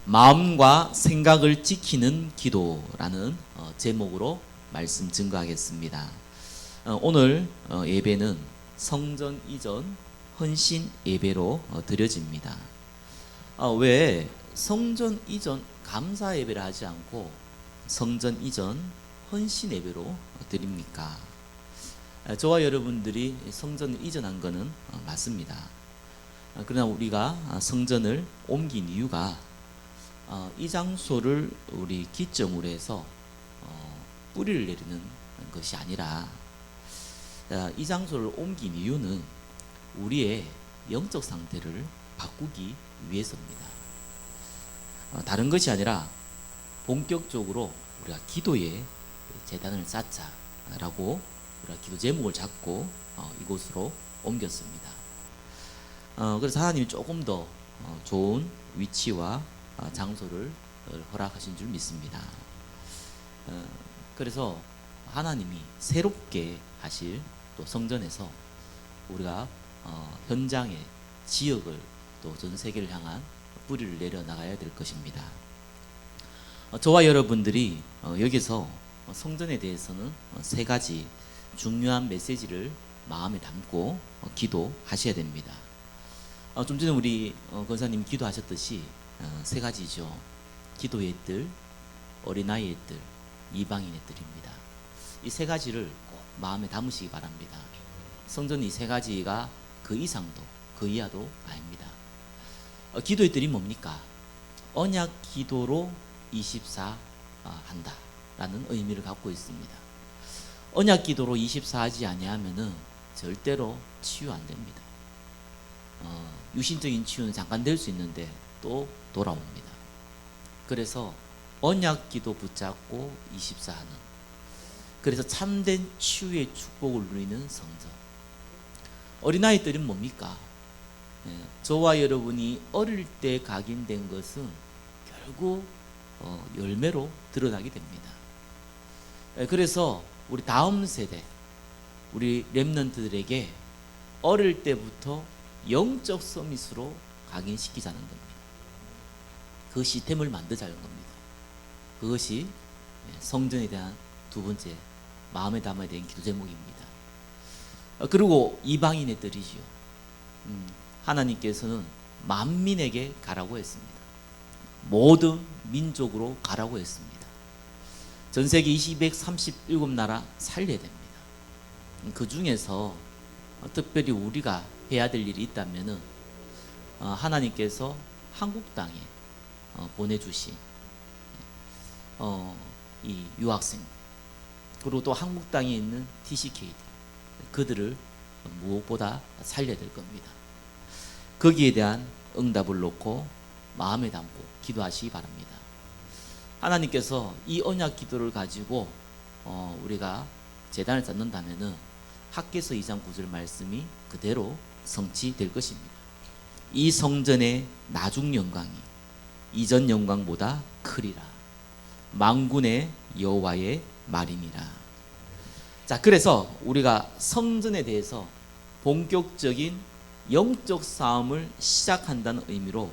마음과 생각을 지키는 기도라는 제목으로 말씀 증거하겠습니다. 오늘 예배는 성전 이전 헌신 예배로 드려집니다. 왜 성전 이전 감사 예배를 하지 않고 성전 이전 헌신 예배로 드립니까? 저와 여러분들이 성전을 이전한 것은 맞습니다. 그러나 우리가 성전을 옮긴 이유가 이 장소를 우리 기점으로 해서 뿌리를 내리는 것이 아니라 이 장소를 옮긴 이유는 우리의 영적 상태를 바꾸기 위해서입니다. 다른 것이 아니라 본격적으로 우리가 기도의 제단을 쌓자라고 우리가 기도 제목을 잡고 이곳으로 옮겼습니다. 그래서 하나님이 조금 더 좋은 위치와 장소를 허락하신 줄 믿습니다. 그래서 하나님이 새롭게 하실 또 성전에서 우리가 현장의 지역을 또 전 세계를 향한 뿌리를 내려 나가야 될 것입니다. 저와 여러분들이 여기서 성전에 대해서는 세 가지 중요한 메시지를 마음에 담고 기도하셔야 됩니다. 좀 전에 우리 권사님 기도하셨듯이 세 가지죠. 기도의 뜰, 어린아이의 뜰, 이방인의 뜰입니다. 이 세 가지를 꼭 마음에 담으시기 바랍니다. 성전 이 세 가지가 그 이상도 그 이하도 아닙니다. 기도의 뜰이 뭡니까? 언약 기도로 24 한다 라는 의미를 갖고 있습니다. 언약 기도로 24 하지 아니하면은 절대로 치유 안 됩니다. 유신적인 치유는 잠깐 될 수 있는데 또 돌아옵니다. 그래서 언약 기도 붙잡고 24 하는, 그래서 참된 치유의 축복을 누리는 성전. 어린아이들은 뭡니까? 저와 여러분이 어릴 때 각인된 것은 결국 열매로 드러나게 됩니다. 그래서 우리 다음 세대, 우리 렘넌트들에게 어릴 때부터 영적 서밋으로 각인시키자는 겁니다. 그 시스템을 만들자는 겁니다. 그것이 성전에 대한 두 번째 마음에 담아야 되는 기도 제목입니다. 그리고 이방인의 뜰이지요. 하나님께서는 만민에게 가라고 했습니다. 모든 민족으로 가라고 했습니다. 전 세계 237나라 살려야 됩니다. 그 중에서 특별히 우리가 해야 될 일이 있다면은 하나님께서 한국 땅에 보내주신 이 유학생, 그리고 또 한국 땅에 있는 TCK 그들을 무엇보다 살려야 될 겁니다. 거기에 대한 응답을 놓고 마음에 담고 기도하시기 바랍니다. 하나님께서 이 언약 기도를 가지고 우리가 제단을 쌓는다면은 학개서 2장 9절 말씀이 그대로 성취될 것입니다. 이 성전의 나중 영광이 이전 영광보다 크리라. 만군의 여호와의 말이니라. 자, 그래서 우리가 성전에 대해서 본격적인 영적 싸움을 시작한다는 의미로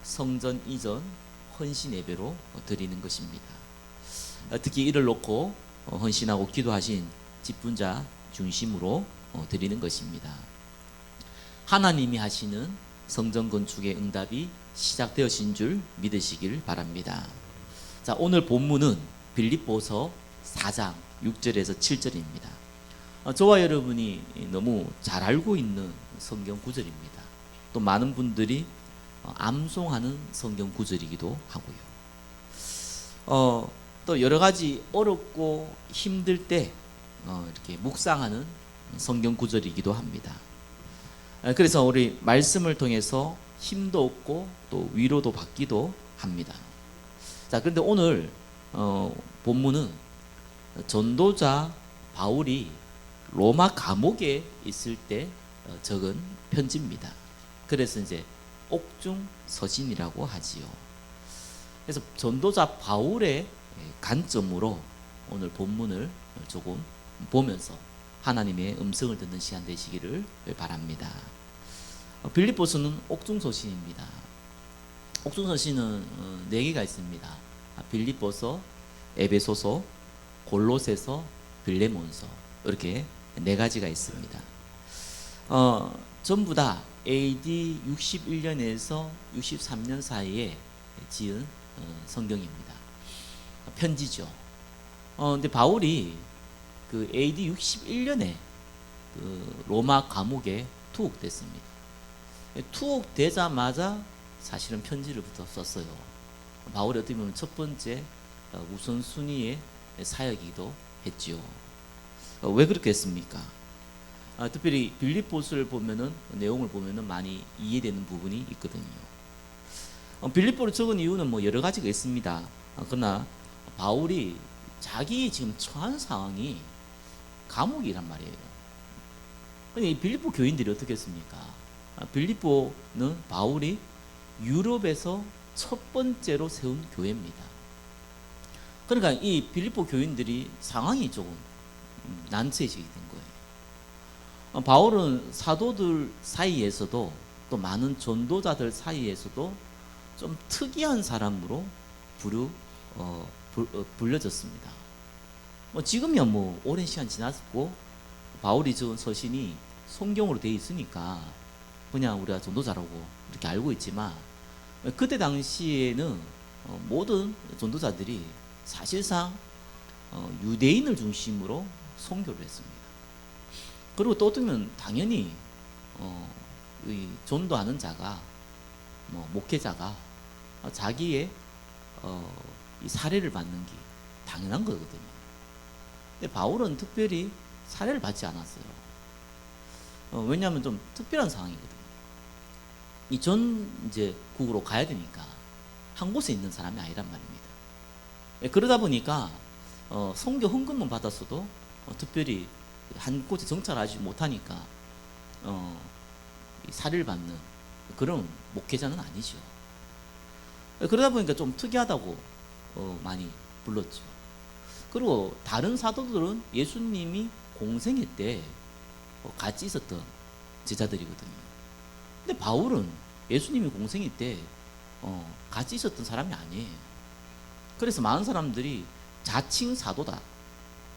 성전 이전 헌신 예배로 드리는 것입니다. 특히 이를 놓고 헌신하고 기도하신 직분자 중심으로 드리는 것입니다. 하나님이 하시는 성전 건축의 응답이 시작되어진 줄 믿으시길 바랍니다. 자, 오늘 본문은 빌립보서 4장 6절에서 7절입니다. 저와 여러분이 너무 잘 알고 있는 성경 구절입니다. 또 많은 분들이 암송하는 성경 구절이기도 하고요. 또 여러 가지 어렵고 힘들 때 이렇게 묵상하는 성경 구절이기도 합니다. 그래서 우리 말씀을 통해서 힘도 얻고 또 위로도 받기도 합니다. 자, 그런데 오늘 본문은 전도자 바울이 로마 감옥에 있을 때 적은 편지입니다. 그래서 이제 옥중 서신이라고 하지요. 그래서 전도자 바울의 관점으로 오늘 본문을 조금 보면서 하나님의 음성을 듣는 시간 되시기를 바랍니다. 빌립보서는 옥중 서신입니다. 옥중서신은 4개가 있습니다. 빌립보서, 에베소서, 골로새서, 빌레몬서 이렇게 4가지가 있습니다. 전부 다 AD 61년에서 63년 사이에 지은 성경입니다. 편지죠. 근데 바울이 그 AD 61년에 그 로마 감옥에 투옥됐습니다. 투옥되자마자 사실은 편지를부터 썼어요. 바울이 어떻게 보면 첫 번째 우선순위의 사역이기도 했지요. 왜 그렇게 했습니까? 특별히 빌립보서를 보면은 내용을 보면은 많이 이해되는 부분이 있거든요. 빌립보를 적은 이유는 뭐 여러 가지가 있습니다. 그러나 바울이 자기 지금 처한 상황이 감옥이란 말이에요. 근데 이 빌립보 교인들이 어떻게 했습니까? 빌립보는 바울이 유럽에서 첫 번째로 세운 교회입니다. 그러니까 이 빌립보 교인들이 상황이 조금 난처해지게 된 거예요. 바울은 사도들 사이에서도 또 많은 전도자들 사이에서도 좀 특이한 사람으로 불려졌습니다. 지금이야 뭐 오랜 시간 지났고 바울이 적은 서신이 성경으로 되어 있으니까 그냥 우리가 전도자라고 이렇게 알고 있지만 그때 당시에는 모든 전도자들이 사실상 유대인을 중심으로 선교를 했습니다. 그리고 또 어떻게 보면 당연히 이 전도하는 자가 목회자가 자기의 이 사례를 받는 게 당연한 거거든요. 근데 바울은 특별히 사례를 받지 않았어요. 왜냐하면 좀 특별한 상황이거든요. 이 전제국으로 가야 되니까 한 곳에 있는 사람이 아니란 말입니다. 그러다 보니까 선교 헌금만 받았어도 특별히 한 곳에 정착하지 못하니까 사례를 받는 그런 목회자는 아니죠. 그러다 보니까 좀 특이하다고 많이 불렀죠. 그리고 다른 사도들은 예수님이 공생애 때 같이 있었던 제자들이거든요. 근데 바울은 예수님이 공생애 때 같이 있었던 사람이 아니에요. 그래서 많은 사람들이 자칭 사도다,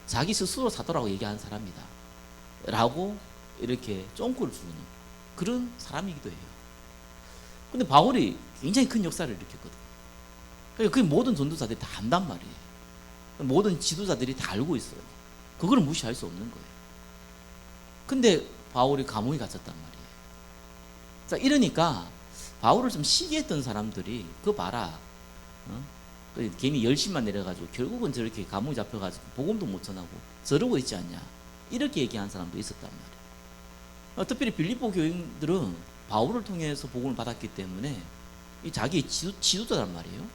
자기 스스로 사도라고 얘기하는 사람이다 라고 이렇게 쫑꼬를 주는 그런 사람이기도 해요. 근데 바울이 굉장히 큰 역사를 일으켰거든요. 그러니까 그 모든 전도자들이 다 안단 말이에요. 모든 지도자들이 다 알고 있어요. 그걸 무시할 수 없는 거예요. 근데 바울이 감옥에 갇혔단 말이에요. 자, 이러니까 바울을 좀 시기했던 사람들이 그거 봐라, 괜히 열심만 내려가지고 결국은 저렇게 감옥에 잡혀가지고 복음도 못 전하고 저러고 있지 않냐, 이렇게 얘기한 사람도 있었단 말이에요. 특별히 빌립보 교인들은 바울을 통해서 복음을 받았기 때문에 이 자기의 지도자란 말이에요.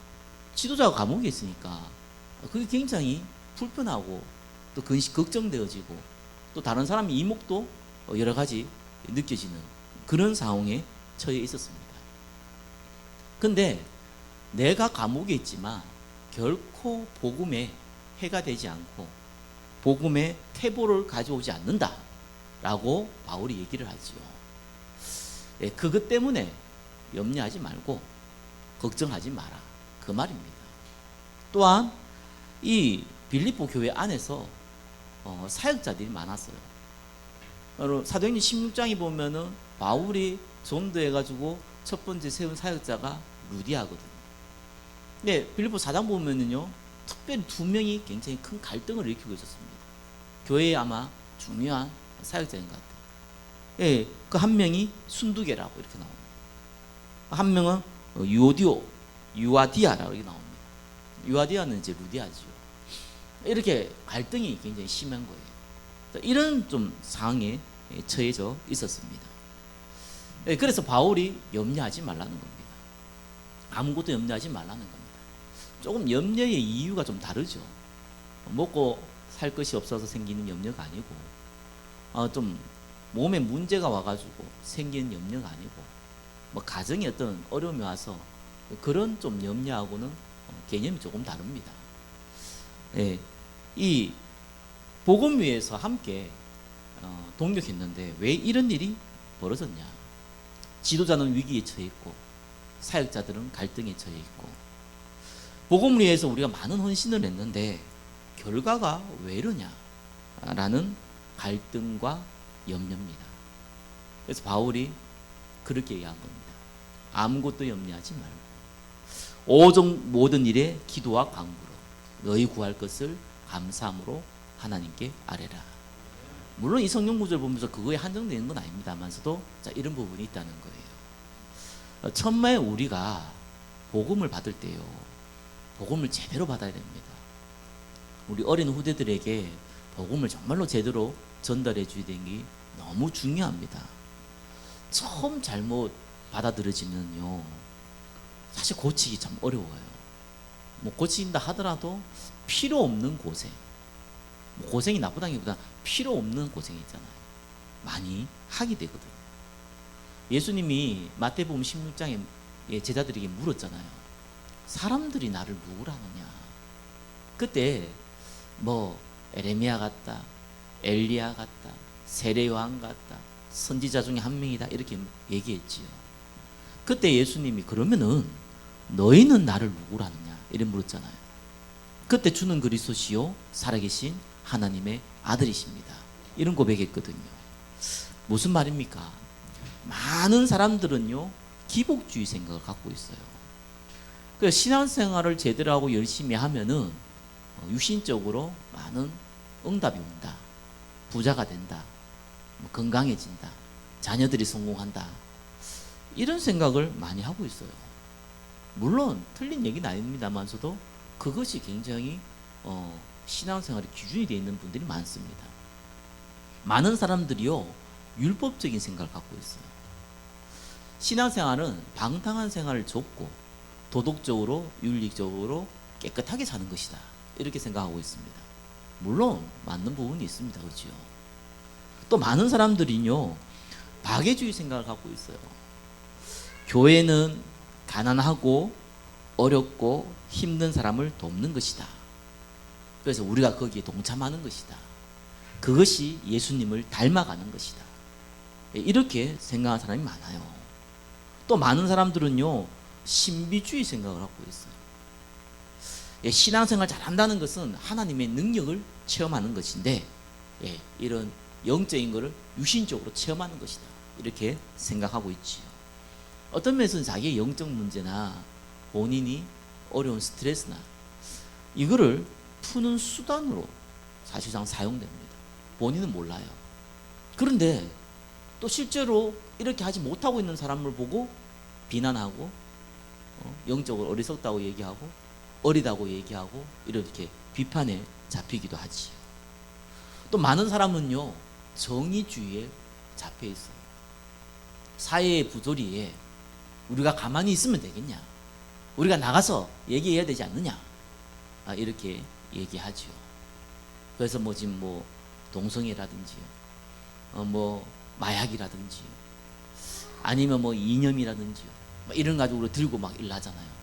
지도자가 감옥에 있으니까 그게 굉장히 불편하고 또 걱정되어지고 또 다른 사람의 이목도 여러 가지 느껴지는 그런 상황에 처해 있었습니다. 근데 내가 감옥에 있지만 결코 복음에 해가 되지 않고 복음의 퇴보를 가져오지 않는다 라고 바울이 얘기를 하죠. 그것 때문에 염려하지 말고 걱정하지 마라, 그 말입니다. 또한 이 빌립보 교회 안에서 사역자들이 많았어요. 사도행전 16장에 보면은 바울이 전도해가지고 첫 번째 세운 사역자가 루디아거든요. 근데 빌립보 4장 보면은요, 특별히 2명이 굉장히 큰 갈등을 일으키고 있었습니다. 교회에 아마 중요한 사역자인 것 같아요. 예, 그 한 명이 순두개라고 이렇게 나옵니다. 한 명은 유아디아라고 이렇게 나옵니다. 유아디아는 이제 루디아죠. 이렇게 갈등이 굉장히 심한 거예요. 이런 좀 상황에 처해져 있었습니다. 그래서 바울이 염려하지 말라는 겁니다. 아무것도 염려하지 말라는 겁니다. 조금 염려의 이유가 좀 다르죠. 먹고 살 것이 없어서 생기는 염려가 아니고 좀 몸에 문제가 와가지고 생기는 염려가 아니고 뭐 가정에 어떤 어려움이 와서 그런 좀 염려하고는 개념이 조금 다릅니다. 예, 이 복음 위에서 함께 동력했는데 왜 이런 일이 벌어졌냐? 지도자는 위기에 처해 있고 사역자들은 갈등에 처해 있고, 복음을 위해서 우리가 많은 헌신을 했는데 결과가 왜 이러냐라는 갈등과 염려입니다. 그래서 바울이 그렇게 얘기한 겁니다. 아무것도 염려하지 말고 오직 모든 일에 기도와 간구로 너희 구할 것을 감사함으로 하나님께 아뢰라. 물론 이 성경 구절 보면서 그거에 한정되는 건 아닙니다만서도 이런 부분이 있다는 거예요. 처음에 우리가 복음을 받을 때요, 복음을 제대로 받아야 됩니다. 우리 어린 후대들에게 복음을 정말로 제대로 전달해 줘야 되는 게 너무 중요합니다. 처음 잘못 받아들여지면요, 사실 고치기 참 어려워요. 뭐 고친다 하더라도 필요 없는 고생, 뭐 고생이 나쁘다기보다 필요 없는 고생이 있잖아요. 많이 하게 되거든요. 예수님이 마태복음 16장에 제자들에게 물었잖아요. 사람들이 나를 누구라느냐. 그때 뭐 에레미야 같다, 엘리야 같다, 세례요한 같다, 선지자 중에 한 명이다, 이렇게 얘기했지요. 그때 예수님이 그러면은 너희는 나를 누구라느냐 이렇게 물었잖아요. 그때 주는 그리스도시요 살아계신 하나님의 아들이십니다, 이런 고백했거든요. 무슨 말입니까? 많은 사람들은요 기복주의 생각을 갖고 있어요. 그래서 신앙생활을 제대로 하고 열심히 하면은 육신적으로 많은 응답이 온다, 부자가 된다, 뭐 건강해진다, 자녀들이 성공한다, 이런 생각을 많이 하고 있어요. 물론 틀린 얘기는 아닙니다만서도 그것이 굉장히 신앙생활의 기준이 되어 있는 분들이 많습니다. 많은 사람들이요 율법적인 생각을 갖고 있어요. 신앙생활은 방탕한 생활을 접고 도덕적으로 윤리적으로 깨끗하게 사는 것이다, 이렇게 생각하고 있습니다. 물론 맞는 부분이 있습니다. 그렇죠? 또 많은 사람들이요 박애주의 생각을 갖고 있어요. 교회는 가난하고 어렵고 힘든 사람을 돕는 것이다. 그래서 우리가 거기에 동참하는 것이다. 그것이 예수님을 닮아가는 것이다. 이렇게 생각하는 사람이 많아요. 또 많은 사람들은요 신비주의 생각을 갖고 있어요. 신앙생활 잘한다는 것은 하나님의 능력을 체험하는 것인데, 이런 영적인 것을 유신적으로 체험하는 것이다, 이렇게 생각하고 있지요. 어떤 면에서는 자기의 영적 문제나 본인이 어려운 스트레스나 이거를 푸는 수단으로 사실상 사용됩니다. 본인은 몰라요. 그런데 또 실제로 이렇게 하지 못하고 있는 사람을 보고 비난하고 영적으로 어리석다고 얘기하고 어리다고 얘기하고 이렇게 비판에 잡히기도 하지요. 또 많은 사람은요 정의주의에 잡혀 있어요. 사회의 부조리에 우리가 가만히 있으면 되겠냐, 우리가 나가서 얘기해야 되지 않느냐, 이렇게 얘기하지요. 그래서 뭐 지금 뭐 동성애라든지요, 뭐 마약이라든지 아니면 뭐 이념이라든지요, 이런 가지고 우리 들고 막 일나잖아요.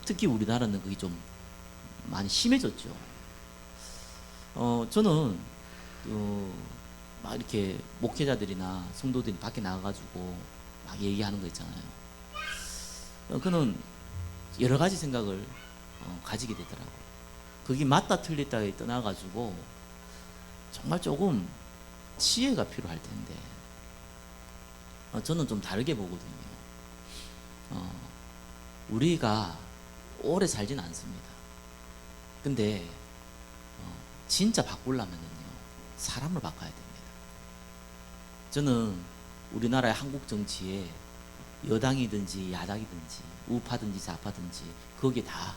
특히 우리나라는 그게 좀 많이 심해졌죠. 저는 막 이렇게 목회자들이나 성도들이 밖에 나가가지고 막 얘기하는 거 있잖아요. 그는 여러 가지 생각을 가지게 되더라고요. 그게 맞다 틀렸다에 떠나가지고 정말 조금 지혜가 필요할 텐데, 저는 좀 다르게 보거든요. 우리가 오래 살진 않습니다. 근데 진짜 바꾸려면요 사람을 바꿔야 됩니다. 저는 우리나라의 한국 정치에 여당이든지 야당이든지 우파든지 좌파든지 거기에 다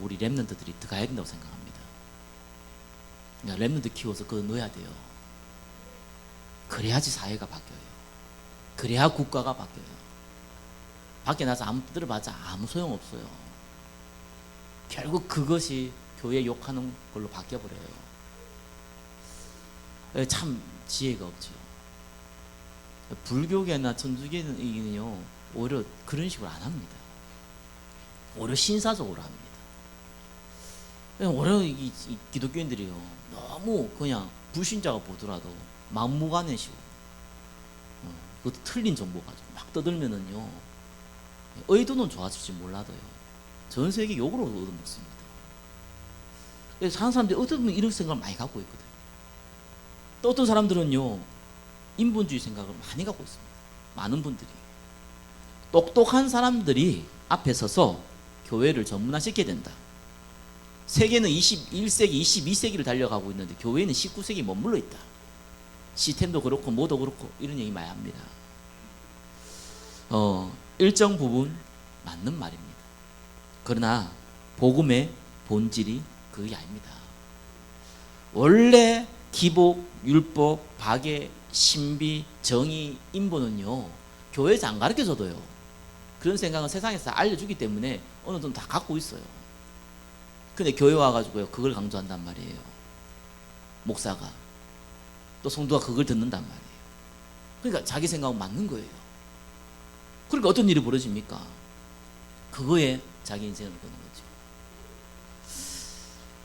우리 랩런트들이 들어가야 된다고 생각합니다. 그러니까 랩런트 키워서 그거 넣어야 돼요. 그래야지 사회가 바뀌어요. 그래야 국가가 바뀌어요. 밖에 나서 아무 들어봤자 아무 소용없어요. 결국 그것이 교회 욕하는 걸로 바뀌어버려요. 참 지혜가 없죠. 불교계나 천주교는요 오히려 그런 식으로 안 합니다. 오히려 신사적으로 합니다. 오히려 이 기독교인들이요 너무 그냥 불신자가 보더라도 막무가내식으로 그것도 틀린 정보 가지고 막 떠들면은요 의도는 좋아질지 몰라도요, 전 세계 욕으로 얻어먹습니다. 그래서 사는 사람들이 어떤 분은 이런 생각을 많이 갖고 있거든요. 또 어떤 사람들은요, 인본주의 생각을 많이 갖고 있습니다. 많은 분들이. 똑똑한 사람들이 앞에 서서 교회를 전문화시켜야 된다. 세계는 21세기, 22세기를 달려가고 있는데 교회는 19세기에 머물러 있다. 시스템도 그렇고 뭐도 그렇고 이런 얘기 많이 합니다. 일정 부분 맞는 말입니다. 그러나 복음의 본질이 그게 아닙니다. 원래 기복, 율법, 박애, 신비, 정의, 인본은요, 교회에서 안 가르쳐줘도요, 그런 생각은 세상에서 알려주기 때문에 어느 정도 다 갖고 있어요. 근데 교회 와가지고요, 그걸 강조한단 말이에요. 목사가. 또 성도가 그걸 듣는단 말이에요. 그러니까 자기 생각은 맞는 거예요. 그러니까 어떤 일이 벌어집니까? 그거에 자기 인생을 거는 거죠.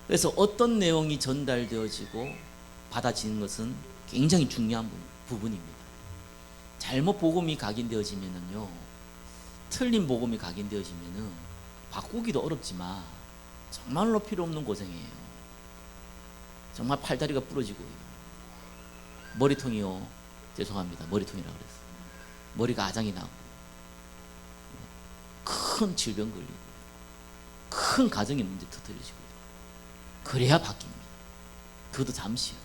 그래서 어떤 내용이 전달되어지고 받아지는 것은 굉장히 중요한 부분입니다. 잘못 복음이 각인되어지면은요, 틀린 복음이 각인되어지면은 바꾸기도 어렵지만 정말로 필요 없는 고생이에요. 정말 팔다리가 부러지고요, 머리통이요, 죄송합니다, 머리통이라 그랬어요. 머리가 아장이 나고 큰 질병 걸리고 큰 가정의 문제 터뜨려지고, 그래야 바뀝니다. 그것도 잠시요.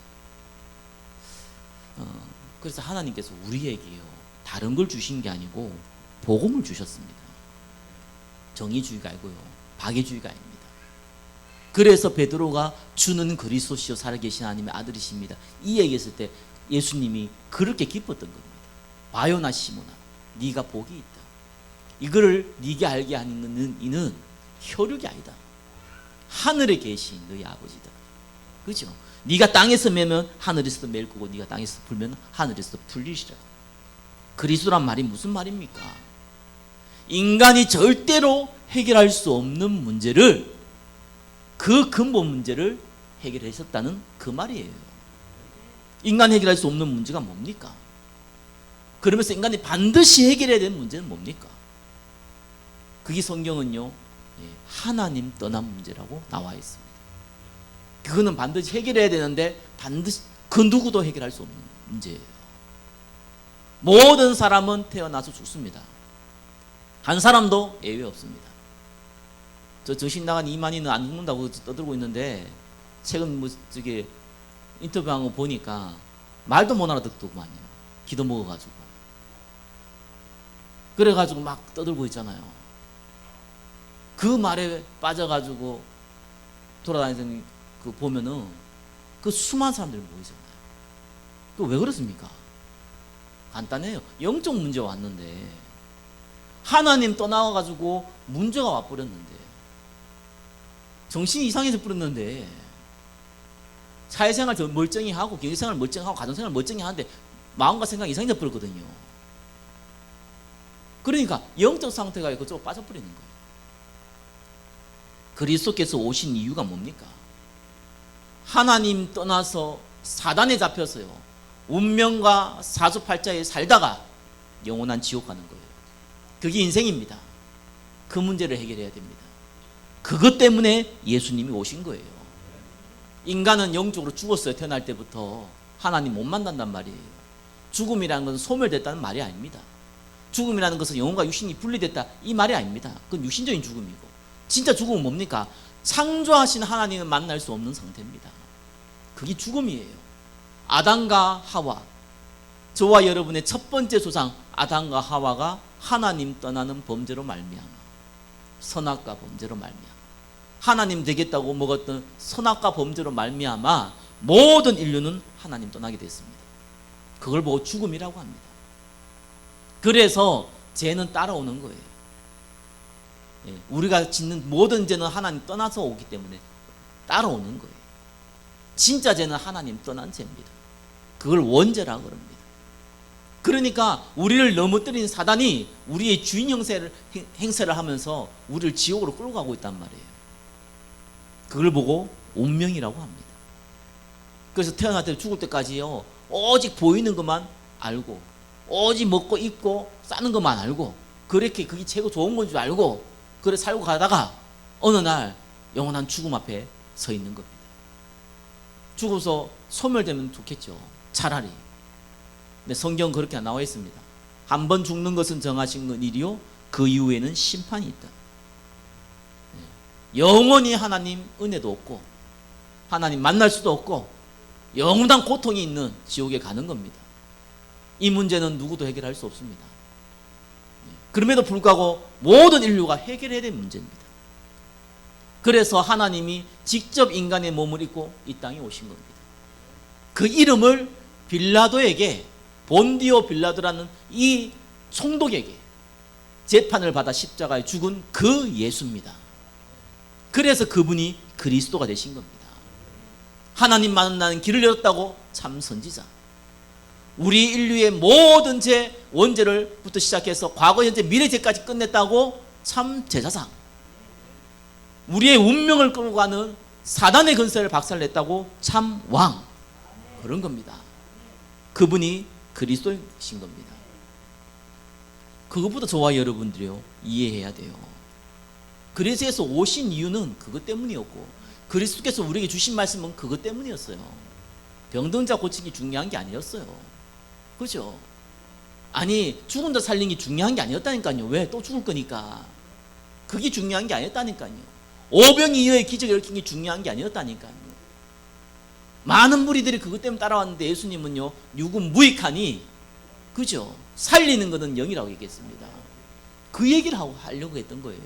그래서 하나님께서 우리에게요, 다른 걸 주신 게 아니고 복음을 주셨습니다. 정의주의가 아니고요, 박애주의가 아닙니다. 그래서 베드로가 주는 그리스도시요 살아계신 하나님의 아들이십니다, 이 얘기했을 때 예수님이 그렇게 기뻤던 겁니다. 바요나 시모나, 네가 복이 있다. 이거를 네게 알게 하는 이는 혈육이 아니다. 하늘에 계신 너희 아버지다. 그렇죠? 네가 땅에서 매면 하늘에서도 맬 거고, 네가 땅에서 풀면 하늘에서도 풀리시라. 그리스도란 말이 무슨 말입니까? 인간이 절대로 해결할 수 없는 문제를, 그 근본 문제를 해결하셨다는 그 말이에요. 인간 해결할 수 없는 문제가 뭡니까? 그러면서 인간이 반드시 해결해야 되는 문제는 뭡니까? 그게 성경은요, 하나님 떠난 문제라고 나와 있습니다. 그거는 반드시 해결해야 되는데 반드시 그 누구도 해결할 수 없는 문제예요. 모든 사람은 태어나서 죽습니다. 한 사람도 예외 없습니다. 저 정신 나간 이만희는 안 죽는다고 떠들고 있는데, 최근 저기 인터뷰한 거 보니까 말도 못 알아듣더구만요. 기도 먹어가지고. 그래가지고 막 떠들고 있잖아요. 그 말에 빠져가지고 돌아다니는 그 보면은 그 수많은 사람들이 모이잖아요. 그 왜 그렇습니까? 간단해요. 영적 문제가 왔는데, 하나님 떠나가지고 문제가 와버렸는데, 정신이 이상해서 뿌렸는데, 사회생활 멀쩡히 하고 경제생활 멀쩡히 하고 가정생활 멀쩡히 하는데 마음과 생각이 이상해져 버렸거든요. 그러니까 영적 상태가 그쪽으로 빠져버리는 거예요. 그리스도께서 오신 이유가 뭡니까? 하나님 떠나서 사단에 잡혀서요, 운명과 사주팔자에 살다가 영원한 지옥 가는 거예요. 그게 인생입니다. 그 문제를 해결해야 됩니다. 그것 때문에 예수님이 오신 거예요. 인간은 영적으로 죽었어요. 태어날 때부터. 하나님 못 만난단 말이에요. 죽음이라는 것은 소멸됐다는 말이 아닙니다. 죽음이라는 것은 영혼과 육신이 분리됐다, 이 말이 아닙니다. 그건 육신적인 죽음이고, 진짜 죽음은 뭡니까? 창조하신 하나님을 만날 수 없는 상태입니다. 그게 죽음이에요. 아담과 하와, 저와 여러분의 첫 번째 조상 아담과 하와가 하나님 떠나는 범죄로 말미암아, 선악과 범죄로 말미암아, 하나님 되겠다고 먹었던 선악과 범죄로 말미암아 모든 인류는 하나님 떠나게 됐습니다. 그걸 보고 죽음이라고 합니다. 그래서 죄는 따라오는 거예요. 우리가 짓는 모든 죄는 하나님 떠나서 오기 때문에 따라오는 거예요. 진짜 죄는 하나님 떠난 죄입니다. 그걸 원죄라고 그럽니다. 그러니까 우리를 넘어뜨린 사단이 우리의 주인 행세를 하면서 우리를 지옥으로 끌고 가고 있단 말이에요. 그걸 보고 운명이라고 합니다. 그래서 태어날 때 죽을 때까지요, 오직 보이는 것만 알고, 오직 먹고 입고 싸는 것만 알고, 그렇게 그게 최고 좋은 건 줄 알고 그래 살고 가다가 어느 날 영원한 죽음 앞에 서 있는 겁니다. 죽어서 소멸되면 좋겠죠. 차라리. 근데 성경 그렇게 나와 있습니다. 한 번 죽는 것은 정하신 건 일이요 그 이후에는 심판이 있다. 영원히 하나님 은혜도 없고 하나님 만날 수도 없고 영원한 고통이 있는 지옥에 가는 겁니다. 이 문제는 누구도 해결할 수 없습니다. 그럼에도 불구하고 모든 인류가 해결해야 될 문제입니다. 그래서 하나님이 직접 인간의 몸을 입고 이 땅에 오신 겁니다. 그 이름을 빌라도에게, 본디오 빌라도라는 이 총독에게 재판을 받아 십자가에 죽은 그 예수입니다. 그래서 그분이 그리스도가 되신 겁니다. 하나님 만나는 길을 열었다고 참 선지자. 우리 인류의 모든 죄, 원죄를부터 시작해서 과거, 현재, 미래 죄까지 끝냈다고 참 제사장. 우리의 운명을 끌고 가는 사단의 근세를 박살냈다고 참 왕. 그런 겁니다. 그분이 그리스도이신 겁니다. 그것보다 저와 여러분들이요 이해해야 돼요. 그리스도에서 오신 이유는 그것 때문이었고 그리스도께서 우리에게 주신 말씀은 그것 때문이었어요. 병든 자 고치기 중요한 게 아니었어요. 그죠? 아니 죽은 자 살린 게 중요한 게 아니었다니까요. 왜? 또 죽을 거니까. 그게 중요한 게 아니었다니까요. 오병이어의 기적을 일으킨 게 중요한 게 아니었다니까요. 많은 무리들이 그것 때문에 따라왔는데 예수님은요 육은 무익하니 그죠? 살리는 것은 영이라고 얘기했습니다. 그 얘기를 하려고 했던 거예요.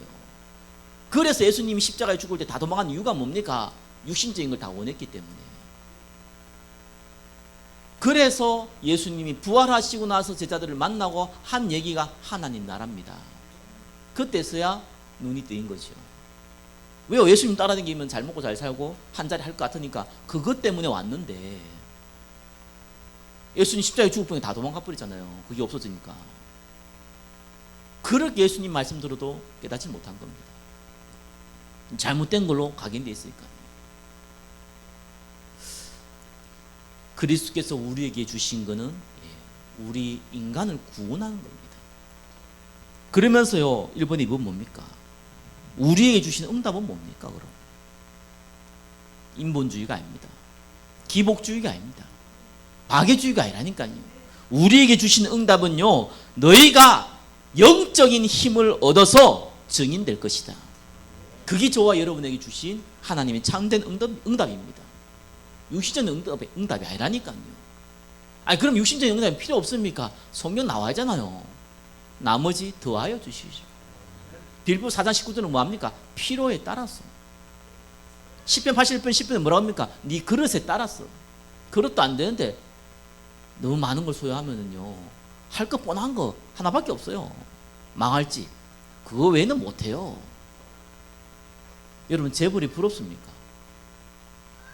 그래서 예수님이 십자가에 죽을 때 다 도망간 이유가 뭡니까? 육신적인 걸 다 원했기 때문에. 그래서 예수님이 부활하시고 나서 제자들을 만나고 한 얘기가 하나님 나라입니다. 그때서야 눈이 뜨인 거죠. 왜요? 예수님 따라다니면 잘 먹고 잘 살고 한 자리 할 것 같으니까 그것 때문에 왔는데 예수님 십자가에 죽을 뻔에 다 도망가 버리잖아요. 그게 없어지니까. 그렇게 예수님 말씀 들어도 깨닫지 못한 겁니다. 잘못된 걸로 각인되어 있으니까. 그리스도께서 우리에게 주신 것은 우리 인간을 구원하는 겁니다. 그러면서요 1번 2번 뭡니까? 우리에게 주신 응답은 뭡니까? 그럼 인본주의가 아닙니다. 기복주의가 아닙니다. 박애주의가 아니라니까요. 우리에게 주신 응답은요 너희가 영적인 힘을 얻어서 증인될 것이다. 그게 저와 여러분에게 주신 하나님의 참된 응답입니다. 육신적인 응답이 아니라니까요. 아니 그럼 육신적인 응답이 필요 없습니까? 성경 나와 있잖아요. 나머지 더하여 주시죠. 빌보 4장 19절은 뭐합니까? 필요에 따라서. 10편 81편 10편은 뭐라고 합니까? 네 그릇에 따라서. 그릇도 안 되는데 너무 많은 걸 소유하면은요 할 거 뻔한 거 하나밖에 없어요. 망할지. 그거 외에는 못해요. 여러분 재벌이 부럽습니까?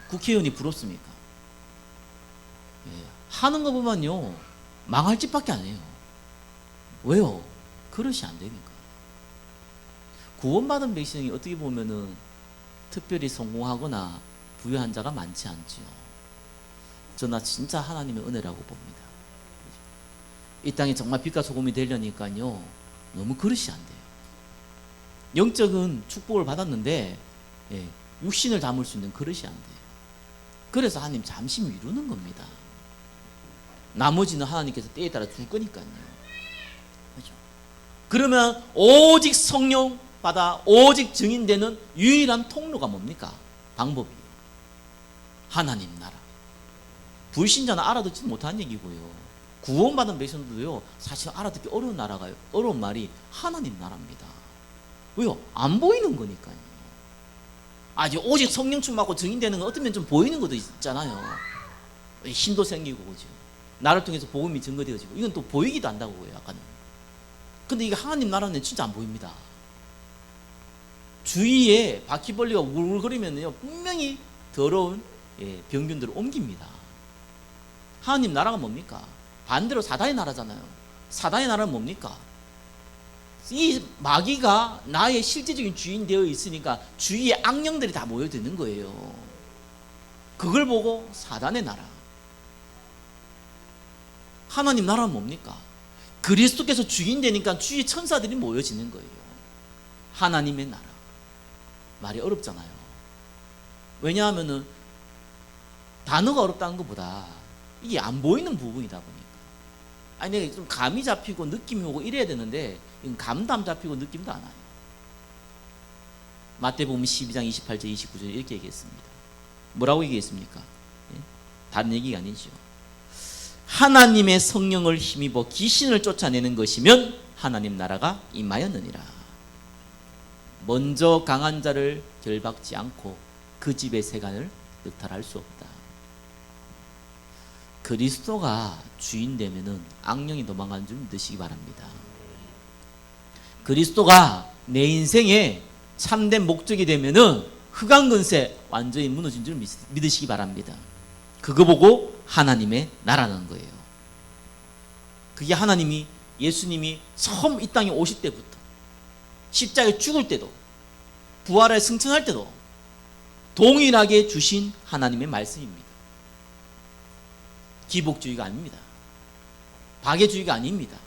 국회의원이 부럽습니까? 하는 거 보면요 망할 짓밖에 안 해요. 왜요? 그릇이 안 되니까. 구원받은 백성이 어떻게 보면은 특별히 성공하거나 부유한 자가 많지 않지요. 저나 진짜 하나님의 은혜라고 봅니다. 이 땅에 정말 빛과 소금이 되려니까요 너무 그릇이 안 돼요. 영적인 축복을 받았는데 육신을 담을 수 있는 그릇이 안 돼요. 그래서 하나님 잠시 미루는 겁니다. 나머지는 하나님께서 때에 따라 줄 거니까요. 그렇죠? 그러면 오직 성령 받아 오직 증인되는 유일한 통로가 뭡니까? 방법이 하나님 나라. 불신자는 알아듣지 못하는 얘기고요. 구원받은 백성들도요 사실 알아듣기 어려운 나라가 어려운 말이 하나님 나라입니다. 왜요? 안 보이는 거니까요. 아직 오직 성령 충만하고 증인되는 건 어떤 면 좀 보이는 것도 있잖아요. 힘도 생기고 그죠. 나를 통해서 복음이 증거되어지고 이건 또 보이기도 한다고요. 약간은. 근데 이게 하나님 나라는 진짜 안 보입니다. 주위에 바퀴벌레가 울거리면요 분명히 더러운 병균들을 옮깁니다. 하나님 나라가 뭡니까? 반대로 사단의 나라잖아요. 사단의 나라는 뭡니까? 이 마귀가 나의 실제적인 주인 되어 있으니까 주위에 악령들이 다 모여드는 거예요. 그걸 보고 사단의 나라. 하나님 나라는 뭡니까? 그리스도께서 주인 되니까 주위 천사들이 모여지는 거예요. 하나님의 나라. 말이 어렵잖아요. 왜냐하면은 단어가 어렵다는 것보다 이게 안 보이는 부분이다 보니까. 아니 내가 좀 감이 잡히고 느낌이 오고 이래야 되는데 이건 감도 안 잡히고 느낌도 안 와요. 마태복음 12장 28절 29절 이렇게 얘기했습니다. 뭐라고 얘기했습니까? 예? 다른 얘기가 아니죠. 하나님의 성령을 힘입어 귀신을 쫓아내는 것이면 하나님 나라가 임하였느니라. 먼저 강한 자를 결박지 않고 그 집의 세간을 늑탈할 수 없다. 그리스도가 주인 되면은 악령이 도망가는 줄 믿으시기 바랍니다. 그리스도가 내 인생의 참된 목적이 되면은 흑암 근세 완전히 무너진 줄 믿으시기 바랍니다. 그거 보고 하나님의 나라는 거예요. 그게 하나님이 예수님이 처음 이 땅에 오실 때부터 십자가에 죽을 때도 부활에 승천할 때도 동일하게 주신 하나님의 말씀입니다. 기복주의가 아닙니다. 박애주의가 아닙니다.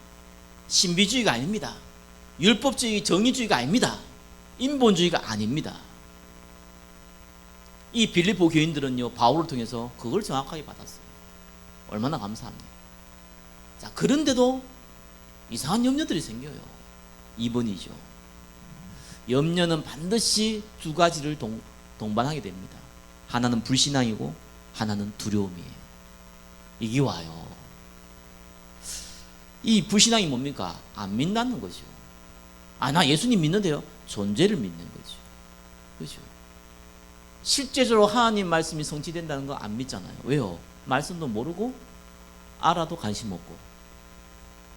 신비주의가 아닙니다. 율법주의, 정의주의가 아닙니다. 인본주의가 아닙니다. 이 빌립보 교인들은요, 바울을 통해서 그걸 정확하게 받았어요. 얼마나 감사합니까? 자, 그런데도 이상한 염려들이 생겨요. 2번이죠. 염려는 반드시 두 가지를 동반하게 됩니다. 하나는 불신앙이고 하나는 두려움이에요. 이게 와요. 이 불신앙이 뭡니까? 안 믿는다는 거죠. 아, 나 예수님 믿는데요. 존재를 믿는 거죠. 그렇죠? 실제적으로 하나님 말씀이 성취된다는 거 안 믿잖아요. 왜요? 말씀도 모르고 알아도 관심 없고.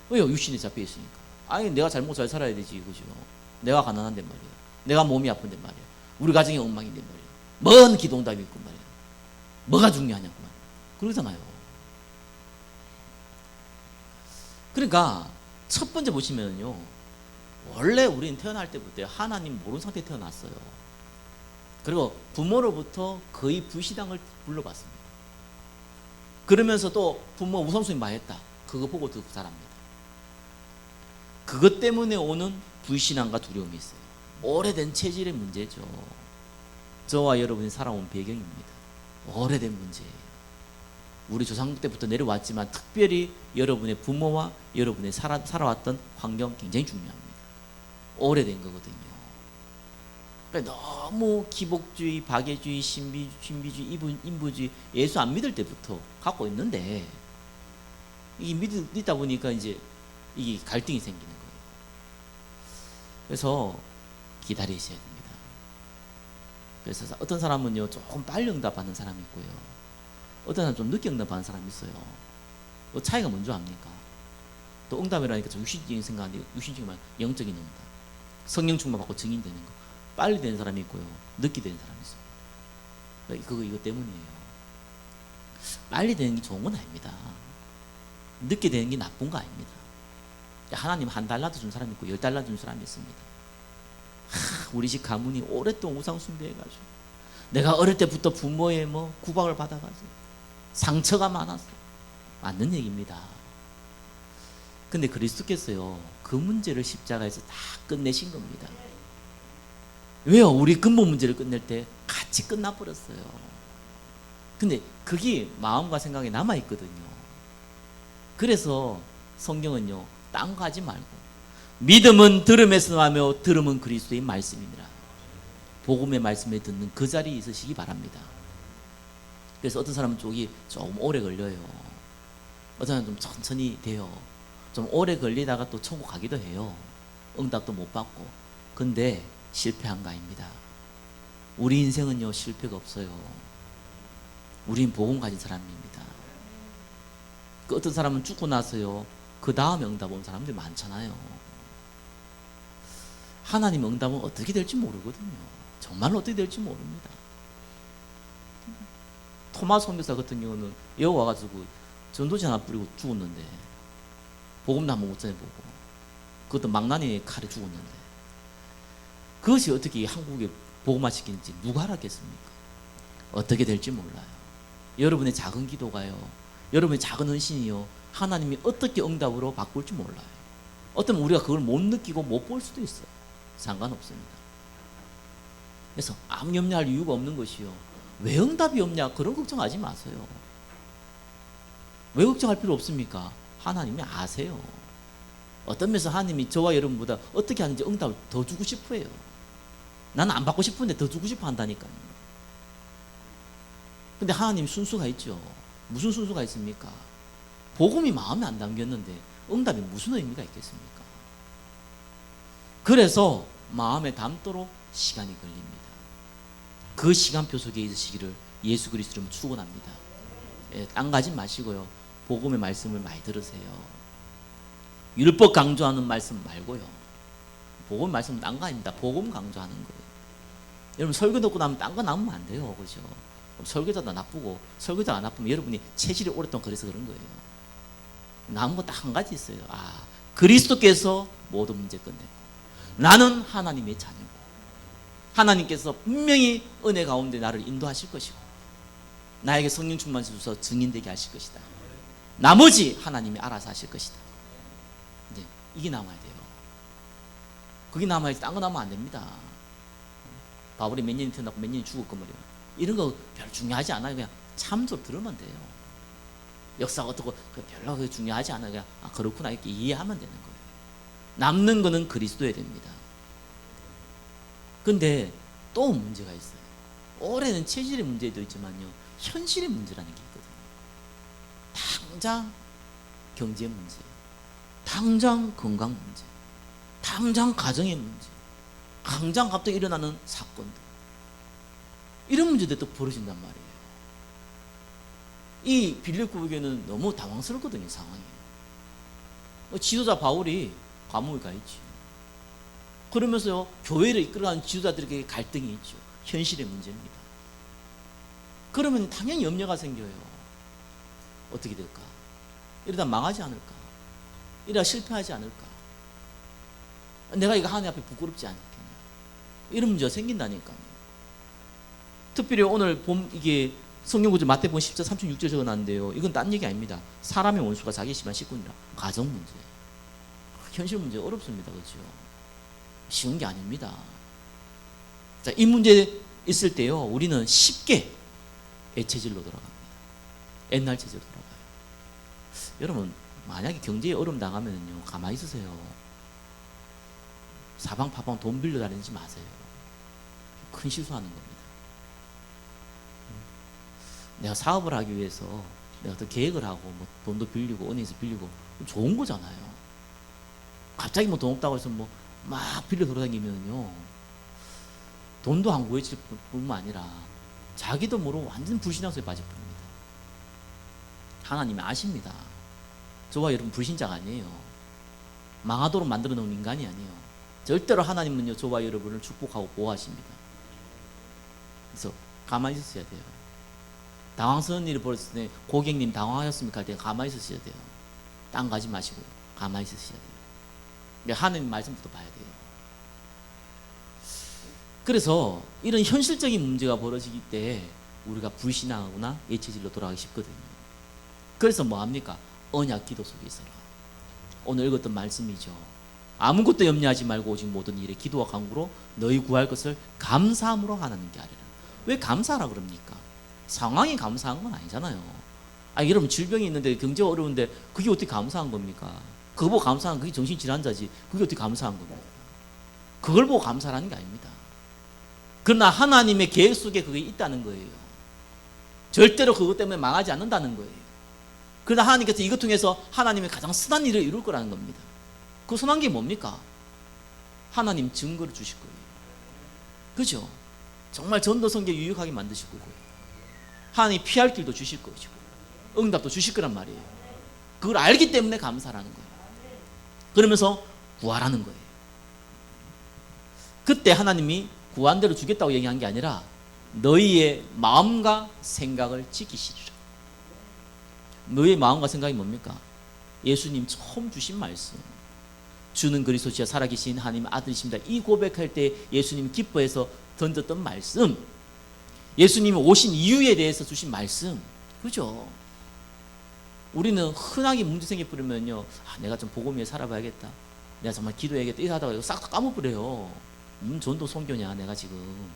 왜요? 육신에 잡혀 있으니까. 아니 내가 잘못 잘 살아야 되지, 그죠? 내가 가난한데 말이야. 내가 몸이 아픈데 말이야. 우리 가정이 엉망인데 말이야. 뭔 기도응답이 있고 말이야. 뭐가 중요하냐고 말이야. 그러잖아요. 그러니까 첫 번째 보시면요, 원래 우리는 태어날 때부터 하나님 모르는 상태에 태어났어요. 그리고 부모로부터 거의 불신앙을 불러봤습니다. 그러면서 또 부모 우상숭배 많이 했다. 그거 보고 더 자랍니다. 그것 때문에 오는 불신앙과 두려움이 있어요. 오래된 체질의 문제죠. 저와 여러분이 살아온 배경입니다. 오래된 문제예요. 우리 조상 때부터 내려왔지만 특별히 여러분의 부모와 여러분의 살아왔던 환경 굉장히 중요합니다. 오래된 거거든요. 그러니까 너무 기복주의, 박애주의, 신비주의, 인부주의, 예수 안 믿을 때부터 갖고 있는데 이 믿다 보니까 이제 이게 갈등이 생기는 거예요. 그래서 기다리셔야 됩니다. 그래서 어떤 사람은요 조금 빨리 응답하는 사람이 있고요, 어떤 사람은 좀 늦게 응답하는 사람이 있어요. 그 차이가 뭔지 압니까? 또 응답이라니까 좀 육신적인 생각 아니고 육신적인 말, 영적인 응답. 성령 충만 받고 증인되는 거. 빨리 되는 사람이 있고요, 늦게 되는 사람이 있어요. 이거 때문이에요. 빨리 되는 게 좋은 건 아닙니다. 늦게 되는 게 나쁜 거 아닙니다. 하나님 한 달라도 준 사람이 있고 10달러 준 사람이 있습니다. 우리 집 가문이 오랫동안 우상 숭배해가지고 내가 어릴 때부터 부모의 구박을 받아가지고 상처가 많았어. 맞는 얘기입니다. 근데 그리스도께서요 그 문제를 십자가에서 다 끝내신 겁니다. 왜요? 우리 근본 문제를 끝낼 때 같이 끝나버렸어요. 근데 그게 마음과 생각에 남아있거든요. 그래서 성경은요 딴 거 하지 말고 믿음은 들음에서 나며 들음은 그리스도의 말씀이니라. 복음의 말씀에 듣는 그 자리에 있으시기 바랍니다. 그래서 어떤 사람은 쪽이 조금 오래 걸려요. 어떤 사람은 좀 천천히 돼요. 좀 오래 걸리다가 또 천국 가기도 해요. 응답도 못 받고. 근데 실패한 거 아닙니다. 우리 인생은요 실패가 없어요. 우린 복음 가진 사람입니다. 그 어떤 사람은 죽고 나서요 그 다음에 응답 온 사람들이 많잖아요. 하나님 응답은 어떻게 될지 모르거든요. 정말로 어떻게 될지 모릅니다. 토마스 선교사 같은 경우는 여기 와가지고 전도지 하나 뿌리고 죽었는데 복음도 한번 못 전해보고 그것도 망나니 칼에 죽었는데 그것이 어떻게 한국에 복음화 시키는지 누가 알았겠습니까? 어떻게 될지 몰라요. 여러분의 작은 기도가요, 여러분의 작은 헌신이요 하나님이 어떻게 응답으로 바꿀지 몰라요. 어쩌면 우리가 그걸 못 느끼고 못 볼 수도 있어요. 상관없습니다. 그래서 아무 염려할 이유가 없는 것이요. 왜 응답이 없냐? 그런 걱정하지 마세요. 왜 걱정할 필요 없습니까? 하나님이 아세요. 어떤 면에서 하나님이 저와 여러분보다 어떻게 하는지 응답을 더 주고 싶어 해요. 나는 안 받고 싶은데 더 주고 싶어 한다니까요. 근데 하나님 순수가 있죠. 무슨 순수가 있습니까? 복음이 마음에 안 담겼는데 응답이 무슨 의미가 있겠습니까? 그래서 마음에 담도록 시간이 걸립니다. 그 시간표 속에 있으시기를 예수 그리스도로 축원합니다. 딴 가지 마시고요. 복음의 말씀을 많이 들으세요. 율법 강조하는 말씀 말고요. 복음 말씀은 딴 거 아닙니다. 복음 강조하는 거예요. 여러분 설교 듣고 나면 딴 거 나오면 안 돼요. 그죠? 설교자도 나쁘고 설교자가 나쁘면 여러분이 체질이 오랫동안 그래서 그런 거예요. 남은 거 딱 한 가지 있어요. 그리스도께서 모든 문제 끝내고 나는 하나님의 자녀고 하나님께서 분명히 은혜 가운데 나를 인도하실 것이고 나에게 성령 충만 주셔서 증인되게 하실 것이다. 나머지 하나님이 알아서 하실 것이다. 이제 이게 남아야 돼요. 그게 남아야지 딴 거 남으면 안 됩니다. 바울이 몇 년이 태어났고 몇 년이 죽었고 말이야. 이런 거 별로 중요하지 않아요. 그냥 참조 들으면 돼요. 역사가 어떻고 별로 중요하지 않아요. 그냥 그렇구나 이렇게 이해하면 되는 거예요. 남는 거는 그리스도여야 됩니다. 근데 또 문제가 있어요. 올해는 체질의 문제도 있지만요. 현실의 문제라는 게 있거든요. 당장 경제 문제, 당장 건강 문제, 당장 가정의 문제, 당장 갑자기 일어나는 사건들, 이런 문제들이 또 벌어진단 말이에요. 이 빌립보에게는 너무 당황스럽거든요. 상황이. 지도자 바울이 감옥에 가 있지. 그러면서 교회를 이끌어가는 지도자들에게 갈등이 있죠. 현실의 문제입니다. 그러면 당연히 염려가 생겨요. 어떻게 될까? 이러다 망하지 않을까? 이러다 실패하지 않을까? 내가 이거 하나님 앞에 부끄럽지 않겠냐? 이런 문제가 생긴다니까요. 특별히 오늘 이게 성경구절 마태복음 10장 36절 적어놨는데요. 이건 딴 얘기 아닙니다. 사람의 원수가 자기 집안 식구니라. 가정 문제, 현실 문제 어렵습니다. 그렇죠? 쉬운 게 아닙니다. 자, 이 문제 있을 때요, 우리는 쉽게 애체질로 돌아갑니다. 옛날 체질로 돌아가요. 여러분, 만약에 경제에 어려움 당하면요, 가만히 있으세요. 사방파방 돈 빌려 다니지 마세요. 큰 실수하는 겁니다. 내가 사업을 하기 위해서 내가 어떤 계획을 하고 뭐 돈도 빌리고 은행에서 빌리고 좋은 거잖아요. 갑자기 뭐 돈 없다고 해서 뭐 막 빌려 돌아다니면요, 돈도 안 구해질 뿐만 아니라 자기도 모르고 완전 불신앙 속에 빠질 뿐입니다. 하나님이 아십니다. 저와 여러분 불신자가 아니에요. 망하도록 만들어 놓은 인간이 아니에요. 절대로 하나님은요, 저와 여러분을 축복하고 보호하십니다. 그래서 가만히 있어야 돼요. 당황스러운 일이 벌어졌을 때 고객님 당황하셨습니까? 할 때 가만히 있으셔야 돼요. 딴 가지 마시고 가만히 있으셔야 돼요. 하나님 말씀부터 봐야 돼요. 그래서 이런 현실적인 문제가 벌어지기 때 우리가 불신앙하거나 예체질로 돌아가기 쉽거든요. 그래서 뭐합니까? 언약 기도 속에 있어라. 오늘 읽었던 말씀이죠. 아무것도 염려하지 말고 오직 모든 일에 기도와 간구로 너희 구할 것을 감사함으로 하나님께 아뢰라. 왜 감사하라 그럽니까? 상황이 감사한 건 아니잖아요. 여러분 질병이 있는데 경제가 어려운데 그게 어떻게 감사한 겁니까? 그거 보고 감사한 그게 정신질환자지. 그게 어떻게 감사한 겁니까? 그걸 보고 감사하는 게 아닙니다. 그러나 하나님의 계획 속에 그게 있다는 거예요. 절대로 그것 때문에 망하지 않는다는 거예요. 그러나 하나님께서 이것 통해서 하나님의 가장 선한 일을 이룰 거라는 겁니다. 그 선한 게 뭡니까? 하나님 증거를 주실 거예요. 그죠? 정말 전도성계 유익하게 만드실 거고요. 하나님 피할 길도 주실 것이고 응답도 주실 거란 말이에요. 그걸 알기 때문에 감사라는 거예요. 그러면서 구하라는 거예요. 그때 하나님이 구한 대로 주겠다고 얘기한 게 아니라 너희의 마음과 생각을 지키시리라. 너희의 마음과 생각이 뭡니까? 예수님 처음 주신 말씀, 주는 그리스도시여 살아계신 하나님 아들이십니다. 이 고백할 때 예수님 기뻐해서 던졌던 말씀, 예수님이 오신 이유에 대해서 주신 말씀, 그죠? 우리는 흔하게 문제 생겨버리면요, 내가 좀 복음 위에 살아봐야겠다, 내가 정말 기도해야겠다, 이렇게 하다가 이거 싹 다 까먹어버려요. 전도 선교냐, 내가 지금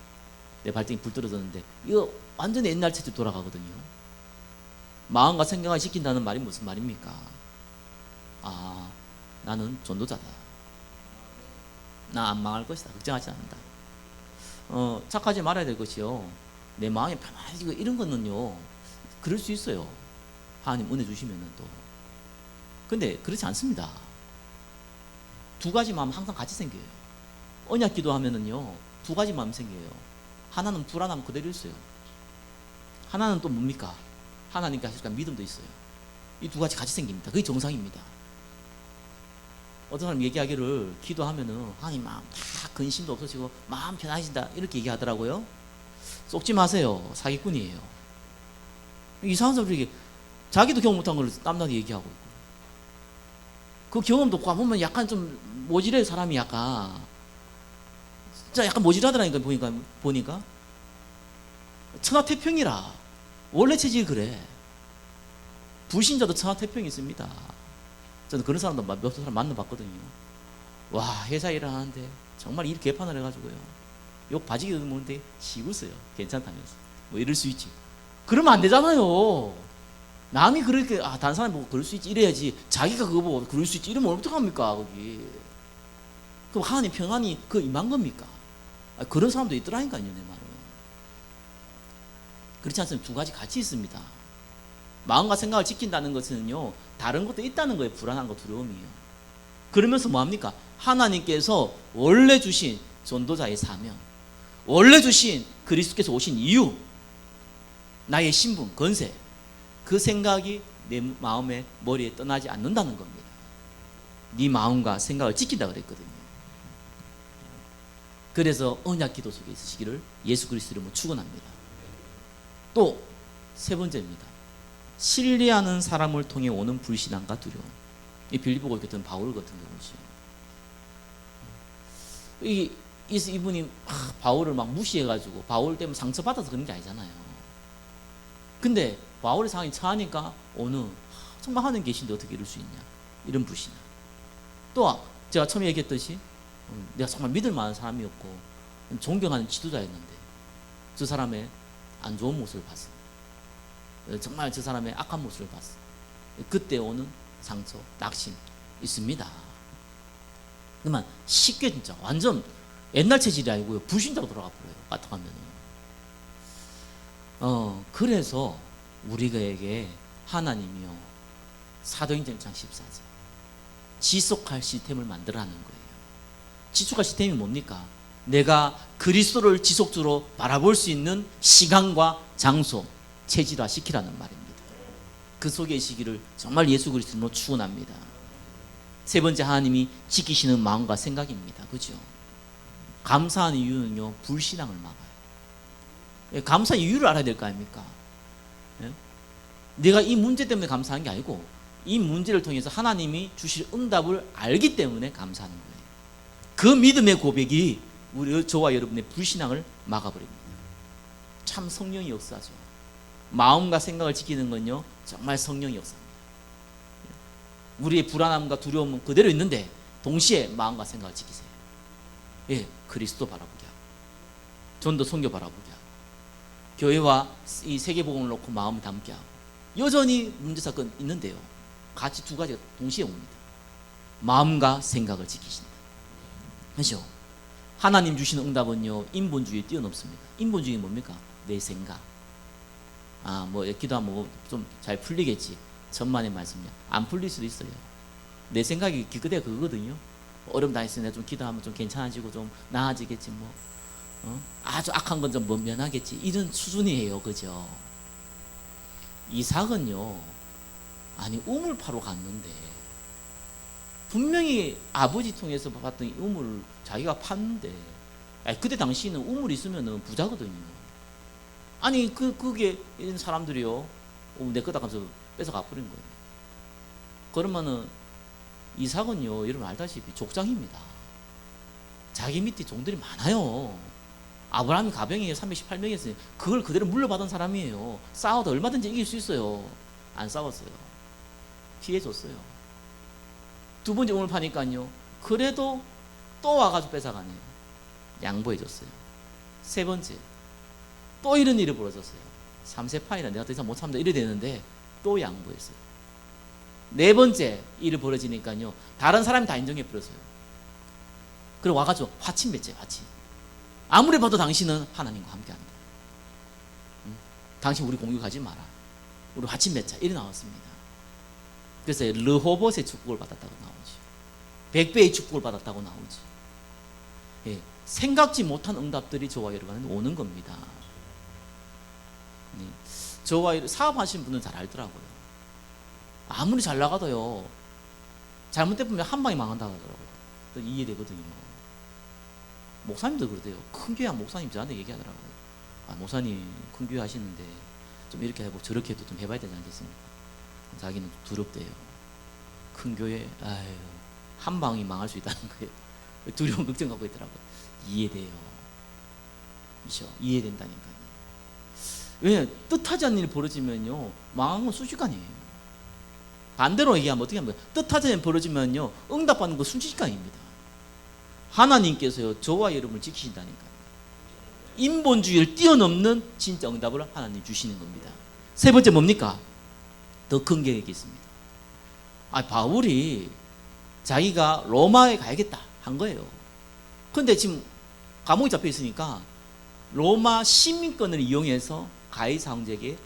내 발등이 불 떨어졌는데. 이거 완전히 옛날 체질 돌아가거든요. 마음과 생각을 지킨다는 말이 무슨 말입니까? 나는 전도자다, 나 안 망할 것이다, 걱정하지 않는다. 착하지 말아야 될 것이요, 내 마음이 편안해지고 이런 거는요, 그럴 수 있어요, 하나님 은혜 주시면은 또. 근데 그렇지 않습니다. 두 가지 마음 항상 같이 생겨요. 언약 기도하면은요, 두 가지 마음이 생겨요. 하나는 불안함 그대로 있어요. 하나는 또 뭡니까? 하나님께 하실까 믿음도 있어요. 이 두 가지 같이 생깁니다. 그게 정상입니다. 어떤 사람 얘기하기를, 기도하면은 하나님 마음 다 근심도 없어지고 마음 편안해진다, 이렇게 얘기하더라고요. 쏙지 마세요. 사기꾼이에요. 이상한 소리, 자기도 경험 못한 걸 남들한테 얘기하고 있고, 그 경험도 없고 보면 약간 좀 모질해, 사람이 약간. 진짜 약간 모질하더라니까. 보니까 천하태평이라. 원래 체질이 그래. 불신자도 천하태평이 있습니다. 저는 그런 사람도 몇 사람 만나봤거든요. 와, 회사 일을 하는데 정말 일 개판을 해가지고요, 욕 바지게 먹는데 쉬고 있어요. 괜찮다면서. 뭐 이럴 수 있지. 그러면 안 되잖아요. 남이 그렇게 다른 사람이 보고 그럴 수 있지 이래야지, 자기가 그거 보고 그럴 수 있지 이러면 어떡합니까 거기. 그럼 하나님 평안이 그 임한 겁니까? 그런 사람도 있더라니까요, 내 말은. 그렇지 않습니까? 두 가지 같이 있습니다. 마음과 생각을 지킨다는 것은요, 다른 것도 있다는 거예요. 불안한 거, 두려움이요. 그러면서 뭐합니까? 하나님께서 원래 주신 전도자의 사명, 원래 주신 그리스도께서 오신 이유, 나의 신분, 건세, 그 생각이 내 마음에, 머리에 떠나지 않는다는 겁니다. 네 마음과 생각을 지킨다 그랬거든요. 그래서 언약 기도 속에 있으시기를 예수 그리스도 이름으로 축원합니다. 또 세 번째입니다. 신뢰하는 사람을 통해 오는 불신앙과 두려움. 이 빌립보가 겪었던 바울 같은 경우죠. 이분이 바울을 막 무시해가지고 바울 때문에 상처받아서 그런 게 아니잖아요. 근데 바울의 상황이 처하니까 정말 하나님 계신데 어떻게 이럴 수 있냐, 이런 불신앙. 또 제가 처음에 얘기했듯이 내가 정말 믿을 만한 사람이었고 존경하는 지도자였는데 저 사람의 안 좋은 모습을 봤어. 정말 저 사람의 악한 모습을 봤어. 그때 오는 상처, 낙심 있습니다. 그러면 쉽게 진짜 완전 옛날 체질이 아니고요, 불신자로 돌아가 버려요, 까딱하면은. 그래서 우리에게 하나님이요, 사도행전 1장 14절 지속할 시스템을 만들어라는 거예요. 지속할 시스템이 뭡니까? 내가 그리스도를 지속적으로 바라볼 수 있는 시간과 장소, 체질화 시키라는 말입니다. 그 속에 있기를 정말 예수 그리스도로 축원합니다. 세 번째, 하나님이 지키시는 마음과 생각입니다. 그죠? 감사하는 이유는요, 불신앙을 막아요. 감사 이유를 알아야 될 거 아닙니까? 예? 내가 이 문제 때문에 감사한 게 아니고 이 문제를 통해서 하나님이 주실 응답을 알기 때문에 감사하는 거예요. 그 믿음의 고백이 저와 여러분의 불신앙을 막아버립니다. 참 성령이 역사죠. 마음과 생각을 지키는 건요, 정말 성령이 역사입니다. 우리의 불안함과 두려움은 그대로 있는데 동시에 마음과 생각을 지키세요. 예, 그리스도 바라보게 하고 전도 선교 바라보게 하고 교회와 이 세계복음을 놓고 마음을 담게 하고. 여전히 문제사건 있는데요, 같이 두 가지가 동시에 옵니다. 마음과 생각을 지키신다. 그렇죠? 하나님 주시는 응답은요, 인본주의에 뛰어넘습니다. 인본주의는 뭡니까? 내 생각. 뭐 기도하면 좀 잘 풀리겠지. 천만의 말씀이야. 안 풀릴 수도 있어요. 내 생각이 그대가 그거거든요. 어려움 당했으니 내가 좀 기도하면 좀 괜찮아지고 좀 나아지겠지 뭐. 아주 악한 건 좀 면하겠지. 이런 수준이에요. 그죠? 이삭은요, 우물 파러 갔는데 분명히 아버지 통해서 봤던 이 우물을 자기가 팠는데, 그때 당시에는 우물이 있으면 부자거든요. 그게 이런 사람들이요, 내 거다 가서 뺏어가 버린 거예요. 그러면은 이삭은요, 여러분 알다시피 족장입니다. 자기 밑에 종들이 많아요. 아브라함이 가병이 318명이었어요. 그걸 그대로 물려받은 사람이에요. 싸워도 얼마든지 이길 수 있어요. 안 싸웠어요. 피해줬어요. 두 번째 우물 파니까요, 그래도 또 와가지고 뺏어가네요. 양보해줬어요. 세 번째, 또 이런 일이 벌어졌어요. 3세 파이나 내가 더 이상 못 참다 이래 되는데 또 양보했어요. 네 번째 일이 벌어지니까요, 다른 사람이 다 인정해 버렸어요. 그리고 와가지고 화친 맺지, 화친. 아무리 봐도 당신은 하나님과 함께한다. 당신 우리 공유 가지 마라. 우리 화친 맺자. 이래 나왔습니다. 그래서 르호봇의 축복을 받았다고 나오죠. 100배의 축복을 받았다고 나오죠. 예, 생각지 못한 응답들이 저와 여러분은 오는 겁니다. 네, 저와 사업하시는 분은 잘 알더라고요. 아무리 잘 나가도요, 잘못돼 보면 한 방에 망한다 하더라고요. 이해되거든요. 목사님도 그러대요. 큰 교회 목사님 저한테 얘기하더라고요. 아, 목사님 큰 교회 하시는데 좀 이렇게 해보고 저렇게 해도 좀 해봐야 되지 않겠습니까? 자기는 두렵대요. 큰 교회, 아유, 한 방이 망할 수 있다는 거예요. 두려움, 걱정 갖고 있더라고요. 이해돼요. 그렇죠? 이해된다니까요. 왜? 뜻하지 않는 일이 벌어지면요, 망한 건 순식간이에요. 반대로 얘기하면 어떻게 합니까? 뜻하지 않는 일이 벌어지면요, 응답받는 건 순식간입니다. 하나님께서요, 저와 여러분을 지키신다니까요. 인본주의를 뛰어넘는 진짜 응답을 하나님 주시는 겁니다. 세 번째 뭡니까? 더 큰 계획이 있습니다. 바울이 자기가 로마에 가야겠다 한 거예요. 그런데 지금 감옥에 잡혀 있으니까 로마 시민권을 이용해서 가이사 황제에게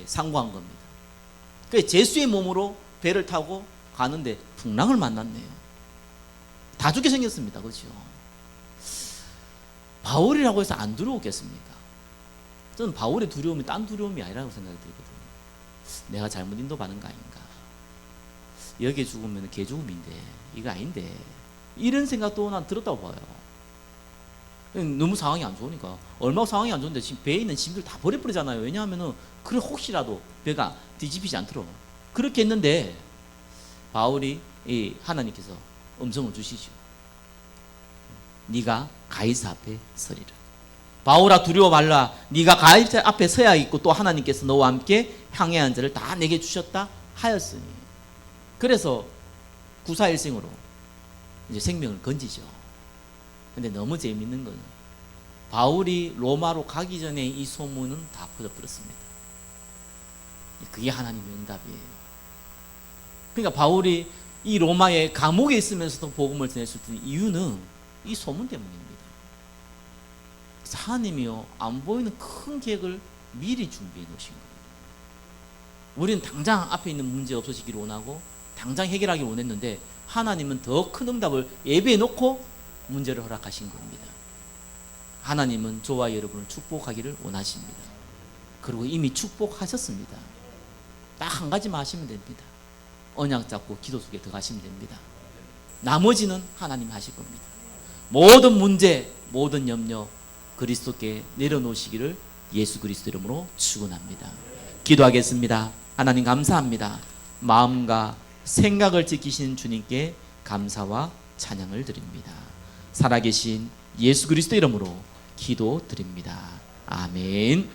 상고한 겁니다. 그래서 제수의 몸으로 배를 타고 가는데 풍랑을 만났네요. 다 죽게 생겼습니다. 그렇죠? 바울이라고 해서 안 두려웠겠습니까? 저는 바울의 두려움이 딴 두려움이 아니라고 생각이 들거든요. 내가 잘못 인도받은 거 아닌가? 여기에 죽으면 개죽음인데 이거 아닌데, 이런 생각도 난 들었다고 봐요. 너무 상황이 안 좋으니까. 얼마나 상황이 안 좋은데 지금 배에 있는 짐들 다 버려버리잖아요. 왜냐하면은 그래 혹시라도 배가 뒤집히지 않도록 그렇게 했는데, 바울이 하나님께서 음성을 주시죠. 네가 가이사 앞에 서리라. 바울아 두려워 말라. 네가 가이사 앞에 서야 있고 또 하나님께서 너와 함께 항해한 자를 다 내게 주셨다 하였으니. 그래서 구사일생으로 이제 생명을 건지죠. 근데 너무 재밌는 건 바울이 로마로 가기 전에 이 소문은 다 퍼져버렸습니다. 그게 하나님의 응답이에요. 그러니까 바울이 이 로마의 감옥에 있으면서도 복음을 전할 수 있는 이유는 이 소문 때문입니다. 하나님이요, 안 보이는 큰 계획을 미리 준비해 놓으신 거예요. 우리는 당장 앞에 있는 문제 없어지기를 원하고 당장 해결하기를 원했는데, 하나님은 더 큰 응답을 예비해 놓고 문제를 허락하신 겁니다. 하나님은 저와 여러분을 축복하기를 원하십니다. 그리고 이미 축복하셨습니다. 딱 한 가지만 하시면 됩니다. 언약 잡고 기도 속에 들어가시면 됩니다. 나머지는 하나님 하실 겁니다. 모든 문제, 모든 염려 그리스도께 내려놓으시기를 예수 그리스도 이름으로 축원합니다. 기도하겠습니다. 하나님 감사합니다. 마음과 생각을 지키시는 주님께 감사와 찬양을 드립니다. 살아계신 예수 그리스도 이름으로 기도드립니다. 아멘.